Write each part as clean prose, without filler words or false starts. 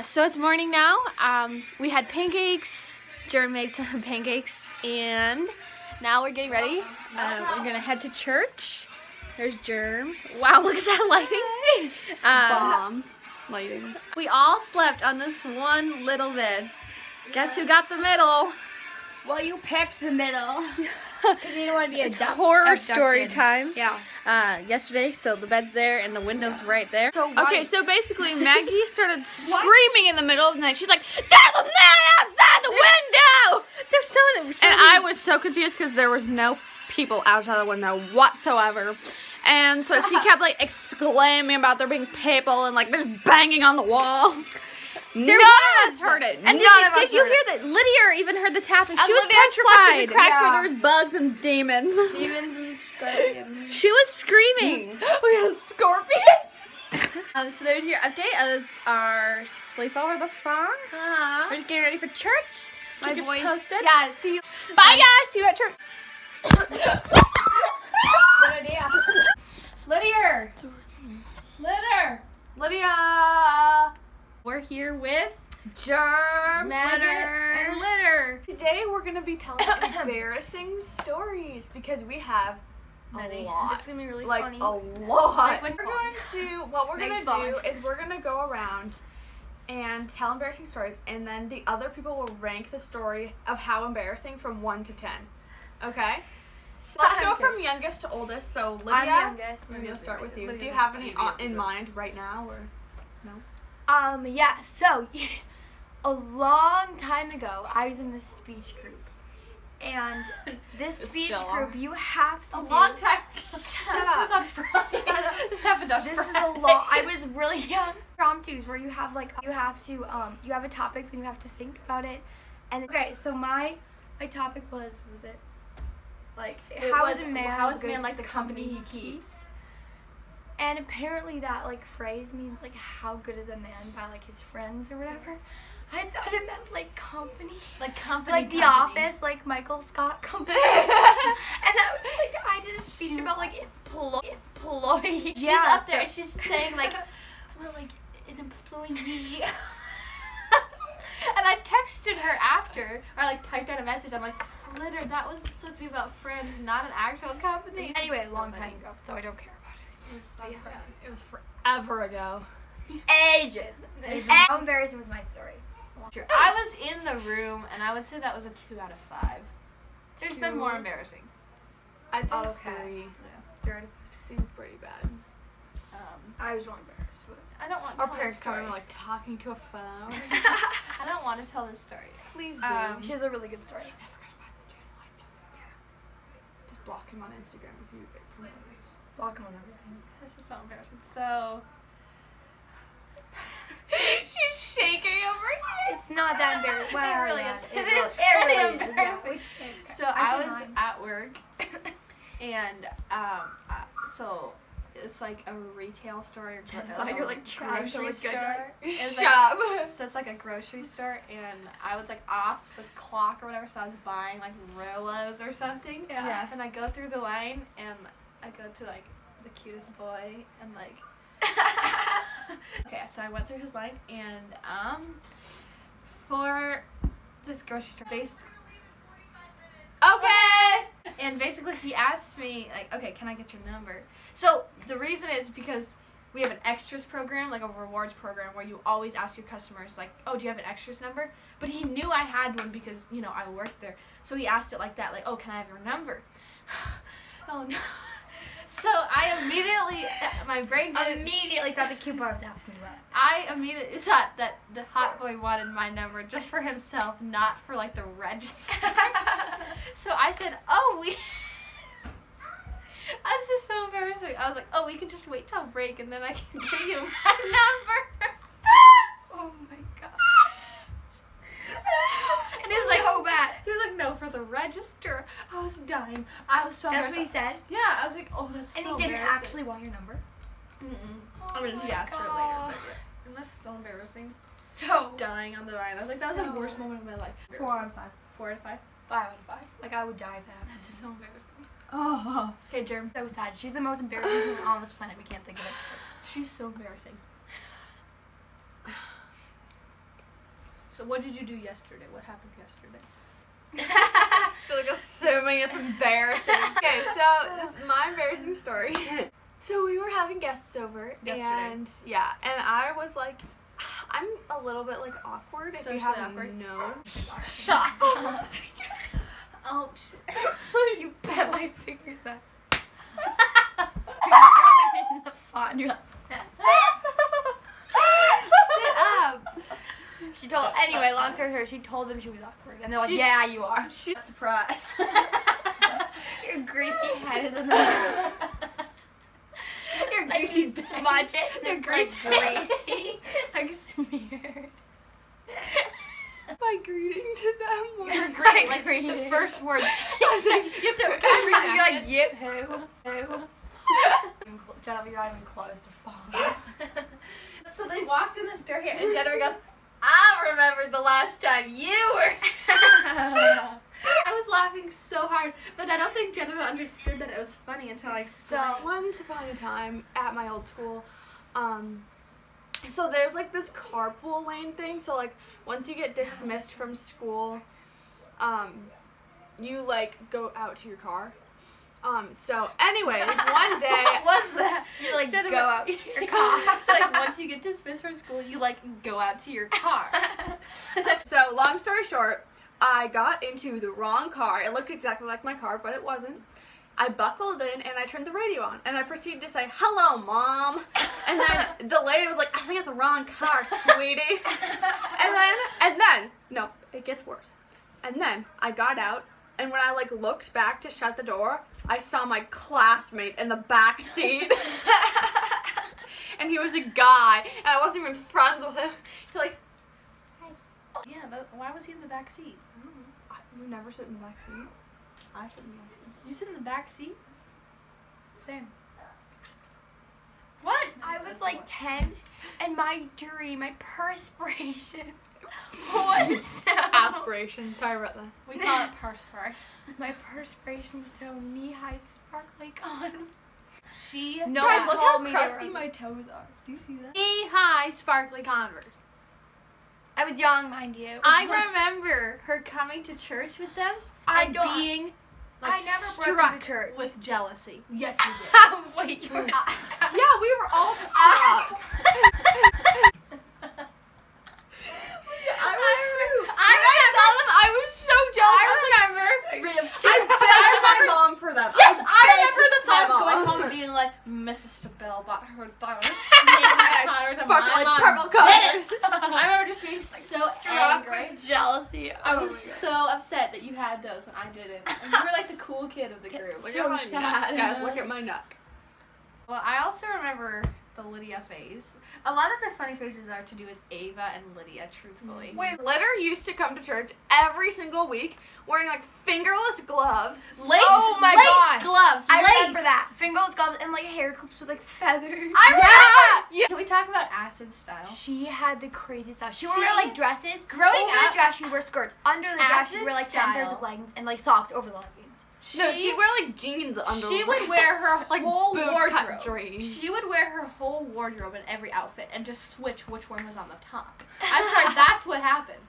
So it's morning now. We had pancakes. Germ made some pancakes, and now we're getting ready. We're gonna head to church. There's Germ. Wow, look at that lighting. Bomb lighting. We all slept on this one little bed. Guess who got the middle? Well, you picked the middle. Because you don't want to be It's horror story time. Yeah. Yesterday, so the bed's there and the window's right there. So Okay, so basically Maggie started screaming in the middle of the night. She's like, "There's a man outside the window!" There's so And I was so confused because there was no people outside the window whatsoever. And so she kept like exclaiming about there being people and like there's banging on the wall. None of us heard it. And None of us did you heard hear it. that Lydia even heard the tapping? She was Olivia slept in petrified. the crack Yeah. where there was bugs and demons. Demons and scorpions. She was screaming. We had scorpions. So there's your update of our sleepover thus far. We're just getting ready for church. My Keep it voice. posted. Yeah, see you. Bye guys. See you at church. Good idea. Lydia. Lydia. We're here with Germ. Megan and Litter. Today we're gonna be telling embarrassing stories because we have Many. a lot. It's going to be really Like funny. a lot. Like when- What we're Next gonna fall. do is we're gonna go around and tell embarrassing stories, and then the other people will rank the story of how embarrassing from 1 to 10. Okay. So let's go from youngest to oldest. So Lydia, I'm the youngest. I'm gonna start with you. Lydia's Do you the have any youngest. in mind right now, or? Yeah, so a long time ago, I was in this speech group. And this It's speech still group, you have to do. time. Shut up. on Friday. This happened on This was a long. I was really young. Impromptus where you have you have a topic, then you have to think about it. And okay, so my topic was it like how is a man like the company he keeps? And apparently that like phrase means like how good is a man by like his friends or whatever. I thought it meant like company. Like company. Like The Office, like Michael Scott company. And I was like, I did a speech about like employee. She's up there and she's saying like, well, like an employee. And I texted her after, or like typed out a message. I'm like, Litter, that was supposed to be about friends, not an actual company. Anyway, a So long funny. time ago, so I don't care about it. It was so Yeah. funny. It was forever ago. Ages. How embarrassing was my story? I was in the room, and I would say that was a 2 out of 5. There's been more 2? embarrassing. I'd say Okay. 3. Seems pretty bad. I was not embarrassed. But I don't want to Our tell parents this coming story. like talking to a phone. I don't want to tell this story. Please do. she has a really good story. He's never gonna find the channel. I know. Yeah. Just block him on Instagram if you get promoters. Block him on everything. This is so embarrassing. So, she's shaking over here. It's not that embarrassing. Well, It really yeah, is. It It is really pretty is, yeah. embarrassing. We just say it's great. So I I said was mine. at work, and so it's like a retail store. thought you were, like, trying to grocery look good, store. It's Shut like- up. So it's like a grocery store, and I was like off the clock or whatever, so I was buying like Rolos or something. Yeah. And I go through the line, and I go to like the cutest boy, and like. Okay, so I went through his line, and for this grocery store, okay. And basically, he asked me like, okay, can I get your number? So the reason is because we have an extras program, like a rewards program, where you always ask your customers like, oh, do you have an extras number? But he knew I had one because I worked there, so he asked it like that, like, oh, can I have your number? Oh no. So I immediately, my brain didn't. Immediately thought the cute boy was asking me that. I immediately thought that the hot boy wanted my number just for himself, not for like the register. So I said, oh, we. This is so embarrassing. I was like, oh, we can just wait till break and then I can give you my number. Oh my god. And he's like, so bad. he was like, no, for the register. I was dying. I was so That's what he embarrassed. said. Yeah, I was like, oh, that's And so he didn't embarrassing. actually want your number. Mm-mm. I mean, Oh he my asked for it later, God. but yeah. And that's so embarrassing. So Dying on the vine. I was like, that was the So worst moment of my life. 4 out of 5. 4 out of 5. 5 out of 5. Like I would die if that happened. That's so embarrassing. Oh. Okay, Germ. So sad. She's the most embarrassing thing on this planet. We can't think of it. She's so embarrassing. So what did you do yesterday? What happened yesterday? So like assuming it's embarrassing. Okay, so this is my embarrassing story. So we were having guests over Yesterday. and I was like, I'm a little bit like awkward if you Socially haven't awkward? known. Shut up. Ouch. You bet my fingers back. In the font. You're like, Sit up. she told. Anyway, long story short, she told them she was awkward, and they're like, She- "Yeah, you are." She's surprised. Your greasy head is in the. Your Like greasy you bag. smudge it, and Your it's like greasy. greasy, like smeared. My greeting to them was You're great. Like the Greeting. first word. I was like, You have to You're reenact like, it. yep, who? Jennifer, you're not even close to falling. So they walked in this door here, and Jennifer goes, "I remember the last time you were." I was laughing so hard, but I don't think Jennifer understood that it was funny until I So- explained. once upon a time at my old school, so there's like this carpool lane thing. So like once you get dismissed from school, you like go out to your car. So anyways, one day What was that? You like Jennifer- go out to your car. So like once you get dismissed from school, you like go out to your car. So long story short, I got into the wrong car. It looked exactly like my car, but it wasn't. I buckled in and I turned the radio on and I proceeded to say, "Hello, Mom." And then the lady was like, "I think it's the wrong car, sweetie." and then, no, it gets worse. And then I got out and when I like looked back to shut the door, I saw my classmate in the back seat. And he was a guy and I wasn't even friends with him. He like, Yeah, but why was he in the back seat? you never sit in the back seat. I sit in the back seat. You sit in the back seat? Same. What? I was like 10, and my dream, my perspiration was so. Aspiration. Sorry about that. We call it perspire. My perspiration was so knee-high, sparkly gone. She No Guys, one look told how me crusty they were my toes are. Do you see that? knee-high sparkly Converse. I was young, mind you. I remember her coming to church with them I and don't- being like, I never broke struck into church. with jealousy. Yes, you did. Wait, you were not. Yeah, we were all struck. I was so jealous. I remember. I begged my mom for them. Yes, I remember begged the thought my of going mom. home and being like, Mrs. Stabell bought her daughter knee-high Converse and Sparkly my mom purple did it. colors. I remember just being so Struck angry. with jealousy. I Oh was my God. so upset that you had those and I didn't. And you were like the cool kid of the group. Look So at my sad. neck. Guys, look at my neck. Well, I also remember the Lydia phase. A lot of the funny phases are to do with Ava and Lydia, truthfully. Wait, Litter used to come to church every single week wearing like fingerless gloves. Lace, Oh my lace gosh. gloves. I lace. remember that. Fingerless gloves and like hair clips with like feathers. Yeah. Can we talk about acid style? She had the crazy stuff. She would She- wear like dresses. growing over up- the dress, she'd wear skirts. Under the dress, she'd Acid wear like 10 pairs style. of leggings and like socks over the leggings. No, she'd wear like jeans under. She would wear her like whole boot wardrobe. cut jeans. She would wear her whole wardrobe in every outfit and just switch which one was on the top. I swear that's what happened.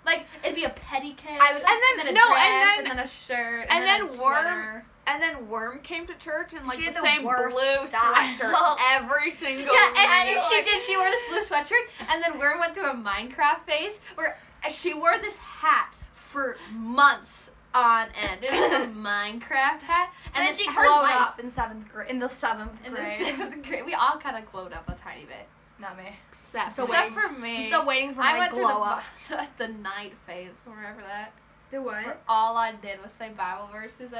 Like it'd be a petticoat, I was- and then a dress, and then a shirt, and, then a Worm. sweater. And then Worm came to church in like She the had the same worst blue style. sweatshirt every single Yeah, week. and she did. She wore this blue sweatshirt, and then Worm went through a Minecraft phase where she wore this hat for months on end. It was like a Minecraft hat, And then then she her glowed life- up in 7th grade. In the 7th In the grade. 7th grade, we all kind of glowed up a tiny bit. Not me. Except So Except waiting- for me. I'm still waiting for I my went through glow up. the night phase. Remember that? The Where what? all I did was say Bible verses.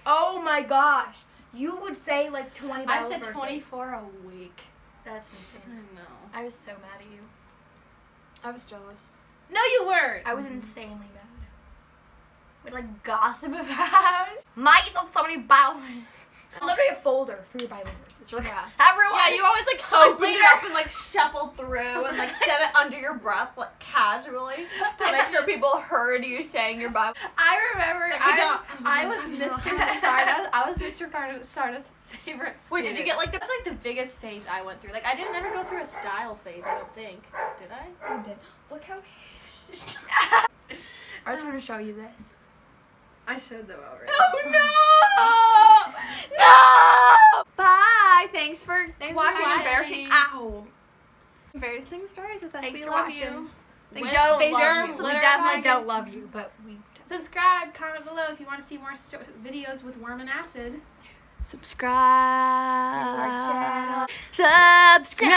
Oh my gosh. You would say like 20 I Bible said verses. 24 a week. That's I insane. know. I was so mad at you. I was jealous. No, you weren't. I was insanely mad. We'd like gossip about Mike saw so many Bible verses. Literally a folder for your Bible verses. You're like, Yeah. everyone. Yeah, you always like open it up and like shuffle through and like set it under your breath like casually to make sure people heard you saying your Bible. I remember I was don't know. Mr. Sarda's. I was Mr. Sarda's favorite student. Wait, did you get like the? That's like the biggest phase I went through. Like I didn't ever go through a style phase. I don't think. Did I? You did. Look how. I just want to show you this. I showed them already. Oh no! No! Bye. Thanks for Thanks for watching watching. embarrassing. Ow. Embarrassing stories with us. Thanks we for love watching. you. We With don't Fisher, love you. We Flitter, definitely Tiger. don't love you, but we. Subscribe. Comment below if you want to see more videos with Worm and Acid. Subscribe To our channel. Subscribe.